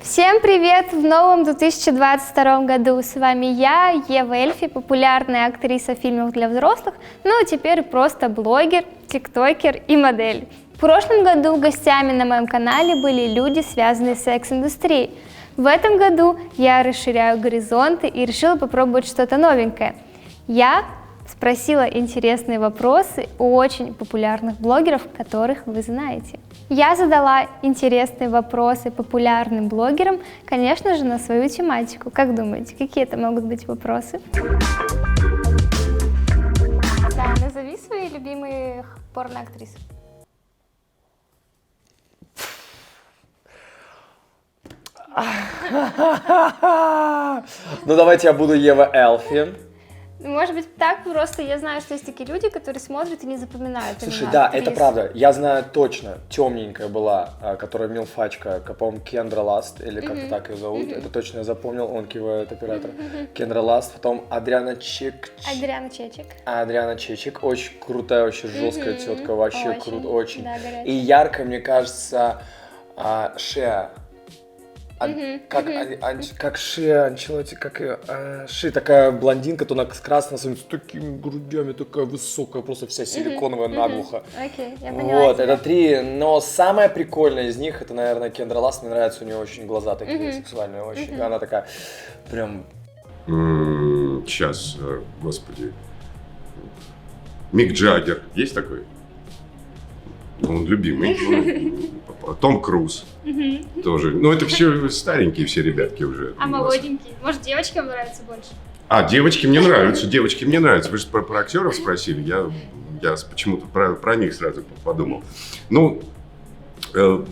Всем привет в новом 2022 году. С вами я, Ева Эльфи, популярная актриса фильмов для взрослых, ну а теперь просто блогер, тиктокер и модель. В прошлом году гостями на моем канале были люди, связанные с секс-индустрией. В этом году я расширяю горизонты и решила попробовать что-то новенькое. Я спросила интересные вопросы у очень популярных блогеров, которых вы знаете. Я задала интересные вопросы популярным блогерам, конечно же, на свою тематику. Как думаете, какие это могут быть вопросы? Да, назови свои любимые порноактрисы. Ну давайте я буду Ева Эльфи. Может быть, так просто я знаю, что есть такие люди, которые смотрят и не запоминают. Слушай, да, это правда. Я знаю точно, темненькая была, которая милфачка, по-моему, Кендра Ласт, или как-то так ее зовут. Это точно я запомнил, он кивает, оператор. Кендра Ласт, потом Адриана Чечик. Адриана Чечик, очень крутая, очень жесткая тетка, вообще Очень, круто, очень. да, И яркая, мне кажется, Шеа. Как Шеа, Анчелотти, как ее, Ши, такая блондинка, то она с красной, с такими грудями, такая высокая, просто вся силиконовая наглухо. Окей, я поняла. Вот, это три, но самая прикольная из них, это, наверное, Кендра Ласт, мне нравится, у нее очень глаза такие сексуальные, очень, она такая, прям... Сейчас, господи, Мик Джаггер, есть такой? Он любимый. Том Круз тоже. Ну, это все старенькие все ребятки уже. А молоденькие? Может, девочкам нравится больше? Девочки мне нравятся, девочки мне нравятся. Вы же про актеров спросили, я почему-то про них сразу подумал. Ну, а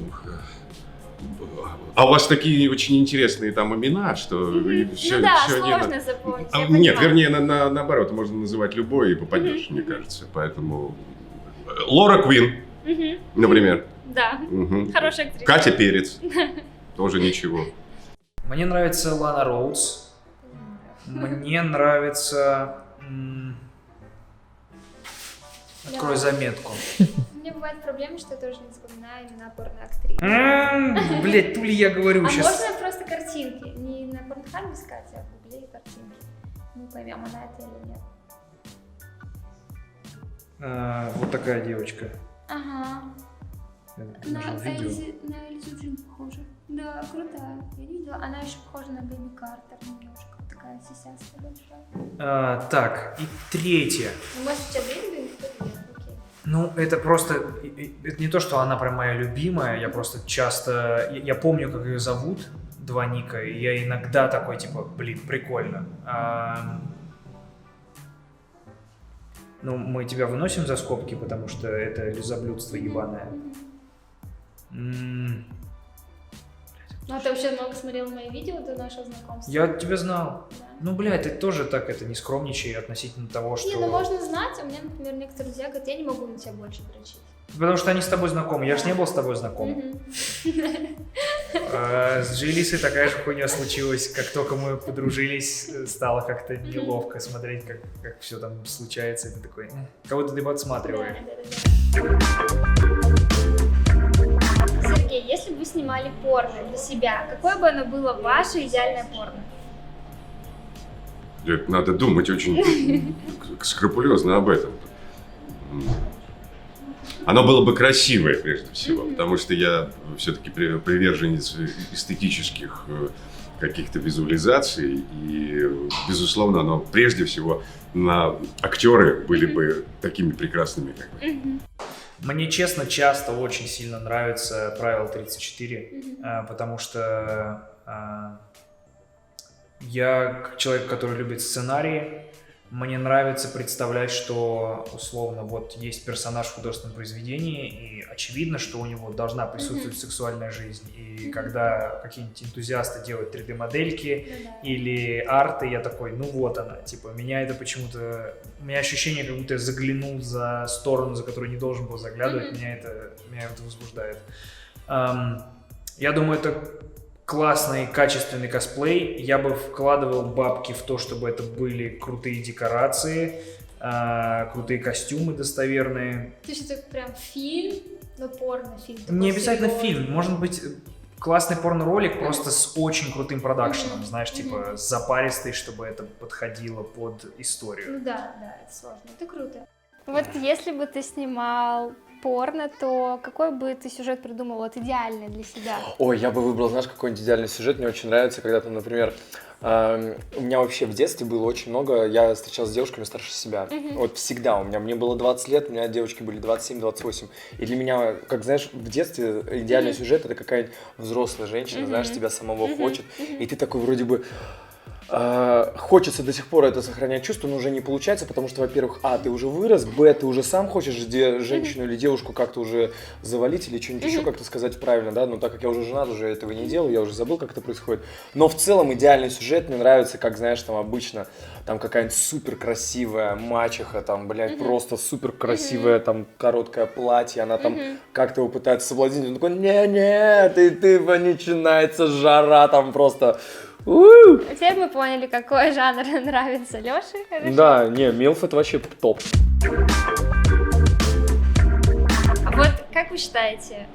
у вас такие очень интересные там имена, что все, ну да, все сложно запомнить. Нет, вернее, наоборот, можно называть любой и попадешь, мне кажется. Поэтому Лора Квин, например. Да, хорошая актриса. Катя Перец, тоже ничего. Мне нравится Лана Роудс. Мне нравится... Открой заметку. У меня бывают проблемы, что я тоже не запоминаю имена порноактрис. Блять, то ли я говорю А сейчас. можно просто картинки? Не на порнхабе искать, а в гугле картинки. Мы поймем, она это или нет. Вот такая девочка. Ага. Я нашел видео. На Эльзу Джин похожа. Да, крутая. Я видела. Она еще похожа на Бэби Картер немножко. Такая сисястая большая. Так, и третья. Ну, может, у тебя Бэби, кто нет? Окей. Ну, это просто... Это не то, что она прям моя любимая. Я просто часто... Я помню, как ее зовут. Два ника. И я иногда такой, типа, блин, прикольно. Ну, мы тебя выносим за скобки, потому что это лизоблюдство ебаное. Ну, а ты вообще много смотрел мои видео до нашего знакомства? Я тебя знал. Да. Ну, блядь, ты тоже так это не скромничай относительно того, что... Не, ну можно знать, а у меня, например, некоторые друзья говорят, я не могу на тебя больше дрочить. Потому что они с тобой знакомы. Я ж не был с тобой знаком. С Джилисой такая же хуйня случилась. Как только мы подружились, стало как-то неловко смотреть, как все там случается. И ты такой, кого ты подсматриваешь? Сергей, если бы вы снимали порно для себя, какое бы оно было ваше идеальное порно? Надо думать очень скрупулезно об этом. Оно было бы красивое, прежде всего, потому что я все-таки приверженец эстетических каких-то визуализаций, и, безусловно, оно прежде всего актеры были бы такими прекрасными, как вы. Мне, честно, часто очень сильно нравится правило 34, потому что я как человек, который любит сценарии. Мне нравится представлять, что, условно, вот есть персонаж в художественном произведении, и очевидно, что у него должна присутствовать сексуальная жизнь. И когда какие-нибудь энтузиасты делают 3D-модельки или арты, я такой, ну вот она. Типа, меня это почему-то... У меня ощущение, как будто я заглянул за сторону, за которую не должен был заглядывать. Меня это возбуждает. Я думаю, это... классный, качественный косплей. Я бы вкладывал бабки в то, чтобы это были крутые декорации, крутые костюмы достоверные. То есть это прям фильм, но порнофильм? Не обязательно фильм, может быть классный порно-ролик просто с очень крутым продакшеном, знаешь, типа запаристый, чтобы это подходило под историю. Ну да, это сложно, это круто. Вот если бы ты снимал порно, то какой бы ты сюжет придумал вот идеальный для себя? Ой, я бы выбрал, знаешь, какой-нибудь идеальный сюжет. Мне очень нравится, когда там, например, у меня вообще в детстве было очень много, я встречался с девушками старше себя. Вот всегда мне было 20 лет, у меня девочки были 27-28. И для меня, как знаешь, в детстве идеальный сюжет — это какая-нибудь взрослая женщина, знаешь, тебя самого хочет. И ты такой вроде бы... Хочется до сих пор это сохранять чувство, но уже не получается, потому что, во-первых, ты уже вырос, ты уже сам хочешь женщину или девушку как-то уже завалить или что-нибудь еще как-то сказать правильно, да, но так как я уже женат, уже этого не делаю, я уже забыл, как это происходит. Но в целом идеальный сюжет мне нравится, как, знаешь, там обычно там какая-нибудь супер красивая мачеха, там, блядь, просто супер красивое, там, короткое платье, она там как-то его пытается соблазнить, он такой, не-не, ты начинается жара, там просто... Теперь мы поняли, какой жанр нравится Лёше. Да, не, милф — это вообще топ. А вот как вы считаете,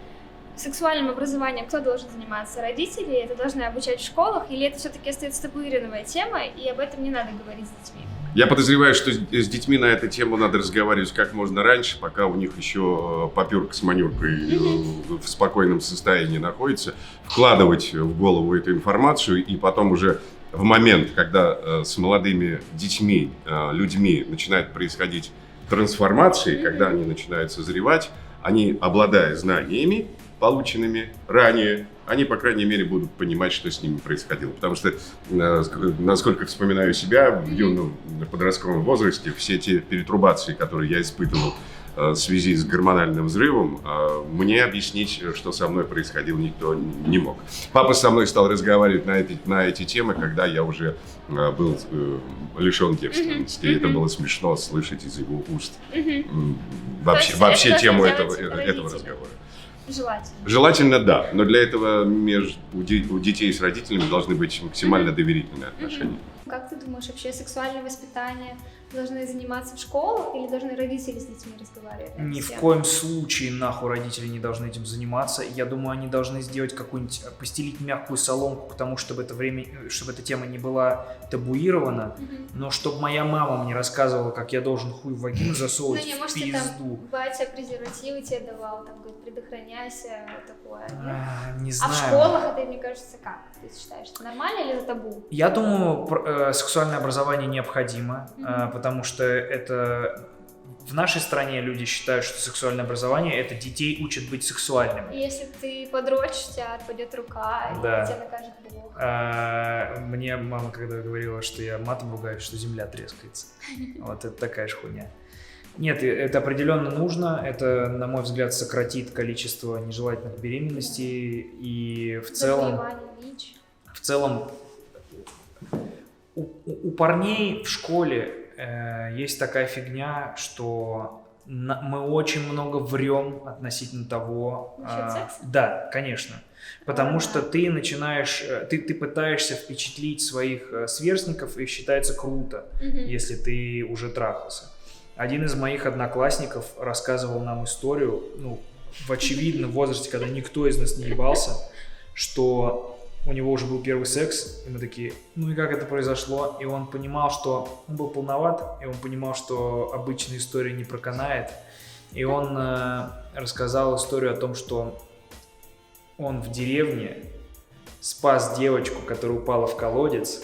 сексуальным образованием кто должен заниматься? Родители это должны обучать в школах, или это все-таки остается табуированная тема, и об этом не надо говорить с детьми? Я подозреваю, что с детьми на эту тему надо разговаривать как можно раньше, пока у них еще папёрка с манюркой в спокойном состоянии находится, вкладывать в голову эту информацию, и потом уже в момент, когда с молодыми детьми, людьми начинает происходить трансформации, когда они начинают созревать, они, обладая знаниями, полученными ранее, они, по крайней мере, будут понимать, что с ними происходило. Потому что, насколько вспоминаю себя, в юном подростковом возрасте, все те перетрубации, которые я испытывал в связи с гормональным взрывом, мне объяснить, что со мной происходило, никто не мог. Папа со мной стал разговаривать на эти темы, когда я уже был лишен девственности. И это было смешно слышать из его уст вообще тему этого разговора. Желательно. Желательно, да, но для этого у детей с родителями должны быть максимально доверительные отношения. Как ты думаешь, вообще сексуальное воспитание должны заниматься в школах или должны родители с детьми разговаривать? Ни в коем случае нахуй родители не должны этим заниматься. Я думаю, они должны сделать какую-нибудь, постелить мягкую соломку к тому, чтобы эта тема не была табуирована, но чтобы моя мама мне рассказывала, как я должен хуй в вагину засовывать в пизду. Батя презервативы тебе давал, там, говорит, предохраняйся, вот такое. Не знаю. А в школах это, мне кажется, как? Ты считаешь, это нормально или это табу? Я думаю, сексуальное образование необходимо, потому что это в нашей стране люди считают, что сексуальное образование — это детей учат быть сексуальными. Если ты подрочишь, у тебя отпадет рука, да. И тебя накажет Бог. Мне мама когда говорила, что я матом ругаюсь, что земля трескается. Вот это такая же хуйня. Нет, это определенно нужно. Это, на мой взгляд, сократит количество нежелательных беременностей и в целом у парней в школе есть такая фигня, что мы очень много врем относительно того... Насчет секса? Да, конечно. Потому что ты начинаешь... Ты пытаешься впечатлить своих сверстников, и считается круто, если ты уже трахался. Один из моих одноклассников рассказывал нам историю, в очевидном возрасте, когда никто из нас не ебался, что... У него уже был первый секс, и мы такие, и как это произошло? И он понимал, что он был полноват, и он понимал, что обычная история не проканает. И он рассказал историю о том, что он в деревне спас девочку, которая упала в колодец.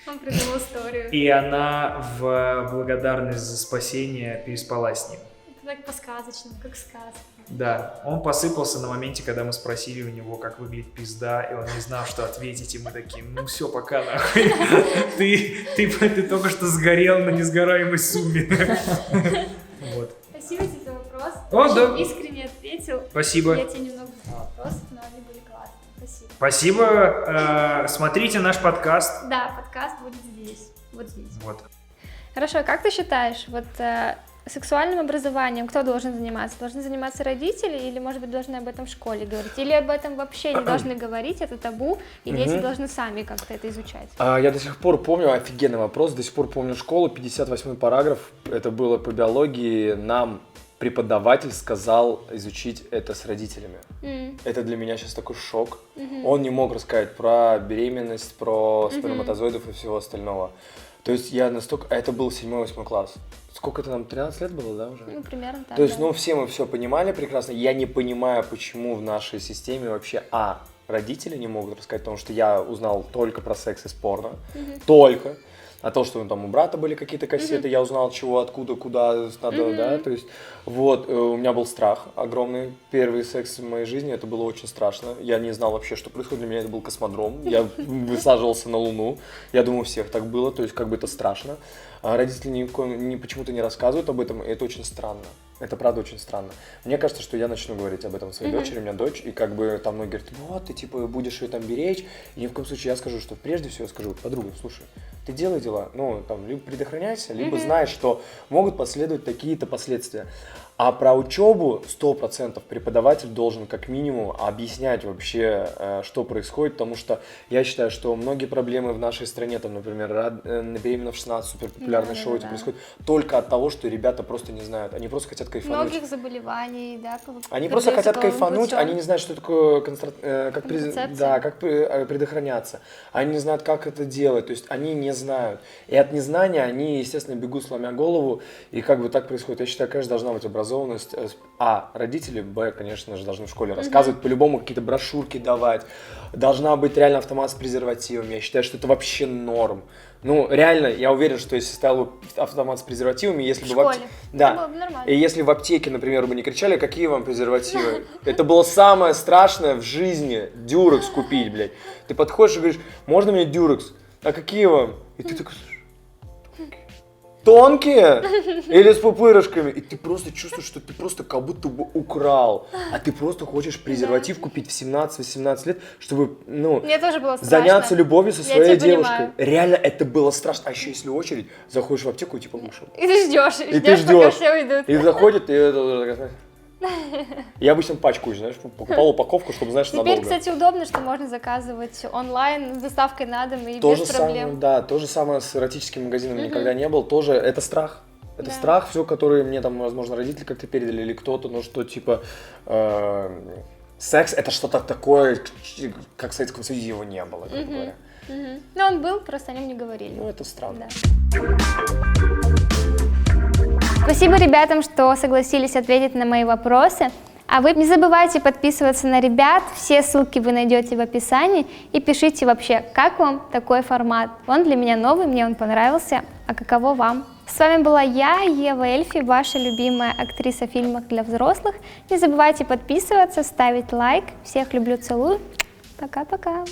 Он придумал историю. И она в благодарность за спасение переспала с ним. Это так по-сказочному, как сказка. Да, он посыпался на моменте, когда мы спросили у него, как выглядит пизда, и он не знал, что ответить, и мы такие, все, пока нахуй. Ты только что сгорел на несгораемой сумме. Вот. Спасибо тебе за вопрос. Очень искренне ответил. Спасибо. Я тебе немного задала вопросов, но они были классные. Спасибо. Спасибо. Смотрите наш подкаст. Да, подкаст будет здесь. Вот здесь. Вот. Хорошо, как ты считаешь, сексуальным образованием кто должен заниматься? Должны заниматься родители или, может быть, должны об этом в школе говорить? Или об этом вообще не должны говорить, это табу, и дети должны сами как-то это изучать? Я до сих пор помню, офигенный вопрос, до сих пор помню школу, 58-й параграф, это было по биологии, нам преподаватель сказал изучить это с родителями. Это для меня сейчас такой шок. Он не мог рассказать про беременность, про сперматозоидов и всего остального. То есть я настолько... Это был 7-8 класс. Сколько это нам, 13 лет было, да, уже? Ну, примерно так, То есть, да. ну, все мы все понимали прекрасно. Я не понимаю, почему в нашей системе вообще, родители не могут рассказать, потому что я узнал только про секс из порно. Только. А то, что там у брата были какие-то кассеты, я узнал, чего, откуда, куда надо, да, то есть, вот, у меня был страх огромный. Первый секс в моей жизни, это было очень страшно. Я не знал вообще, что происходит, для меня это был космодром. Я высаживался на Луну, я думаю, у всех так было, то есть, как бы это страшно. А родители почему-то не рассказывают об этом, и это очень странно. Это правда очень странно. Мне кажется, что я начну говорить об этом своей дочери, у меня дочь, и как бы там многие говорят, вот, ты типа будешь ее там беречь, и ни в коем случае я скажу, что прежде всего скажу, подруга, слушай, ты делай дела, ну, там, либо предохраняйся, либо знаешь, что могут последовать такие-то последствия. А про учебу 100% преподаватель должен как минимум объяснять вообще, что происходит, потому что я считаю, что многие проблемы в нашей стране, там, например, «Беременна в 16», суперпопулярное шоу, это происходит только от того, что ребята просто не знают, они просто хотят кайфануть. Многих заболеваний, да. Они просто хотят кайфануть, они не знают, что такое как предохраняться, они не знают, как это делать, то есть они не знают. И от незнания они, естественно, бегут, сломя голову, и как бы так происходит. Я считаю, конечно, должна быть образованность. Родители, конечно же, должны в школе рассказывать, по-любому какие-то брошюрки давать. Должна быть реально автомат с презервативами. Я считаю, что это вообще норм. Ну, реально, я уверен, что если стоял автомат с презервативами, если бы в аптеке... Да. И если в аптеке, например, бы не кричали, какие вам презервативы? Это было самое страшное в жизни. Дюрекс купить, блядь. Ты подходишь и говоришь, можно мне дюрекс? А какие вам? И ты такой... Тонкие или с пупырышками, и ты просто чувствуешь, что ты просто как будто бы украл, а ты просто хочешь презерватив купить в 17-18 лет, чтобы, ну, Мне тоже было страшно. заняться любовью со своей тебя девушкой. понимаю. Реально это было страшно, а еще если очередь, заходишь в аптеку и типа вышел. И ты ждешь, ты пока ждешь. все уйдут. И заходит, и я обычно пачкаю, знаешь, покупал упаковку, чтобы, знаешь, Теперь, надолго. кстати, удобно, что можно заказывать онлайн с доставкой на дом и То без же проблем. самое, да, то же самое с эротическими магазинами никогда не было, тоже это страх. Это страх, все, который мне там, возможно, родители как-то передали или кто-то, ну что типа секс это что-то такое, как в Советском Союзе его не было, грубо говоря. Но он был, просто о нем не говорили. Ну это странно. Да. Спасибо ребятам, что согласились ответить на мои вопросы. А вы не забывайте подписываться на ребят, все ссылки вы найдете в описании, и пишите вообще, как вам такой формат. Он для меня новый, мне он понравился, а каково вам? С вами была я, Ева Эльфи, ваша любимая актриса в фильмах для взрослых. Не забывайте подписываться, ставить лайк. Всех люблю, целую. Пока-пока.